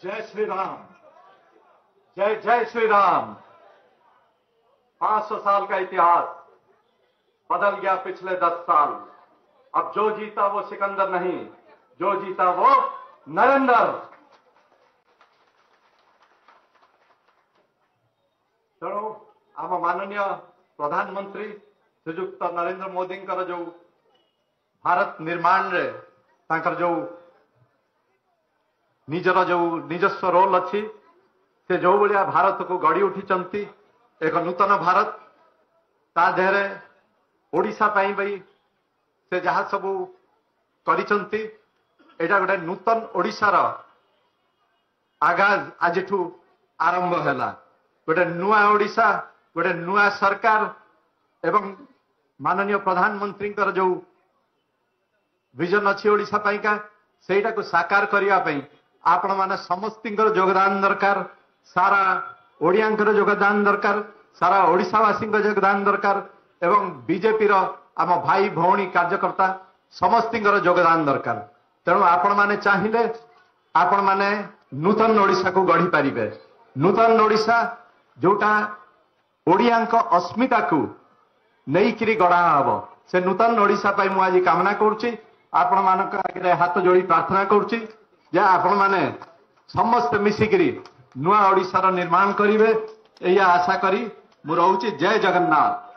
जय श्री राम, जय जय श्री राम। 500 साल का इतिहास बदल गया पिछले 10 साल। अब जो जीता वो सिकंदर नहीं, जो जीता वो नरेंद्र। तेणु आम माननीय प्रधानमंत्री श्रीजुक्त नरेंद्र मोदी जो भारत निर्माण रे तांकर जो निजर जो निजस्व रोल अच्छी से जो भाया भारत को गढ़ी उठी एक नूतन भारत ता देहरे ओडिशा पाई भाई से जहाँ सबू करिसंती एटा गोटे नूतन ओडिशार आगाज आज आरंभ हैला। गोटे नुआ ओडिशा, गोटे नुआ सरकार एवं माननीय प्रधानमंत्री जो विजन अच्छी ओडिशा पाइका सेटा को साकार करने आपण माने समस्तिंकर योगदान दरकार, सारा ओडियांकर योगदान दरकार, सारा ओडिशावासी योगदान दरकार एवं बीजेपी रो आम भाई भौणी कार्यकर्ता समस्तिंकर योगदान दरकार। तेणु आपण माने चाहिए आपण माने नूतन ओडिशा को गढ़ी पारिबे। नूतन ओडिशा जोटा ओडियांक अस्मिता को नहींकि गढ़ा हम से नूतन ओडिशा पाई मु आज कामना करुच्ची। आपण मानक आगे हाथ जोड़ी प्रार्थना करुच्ची जे आपण माने समस्त मिसिकिरी नुआ ओडिशार निर्माण करिवे। एया आशा करी मु रहूची। जय जगन्नाथ।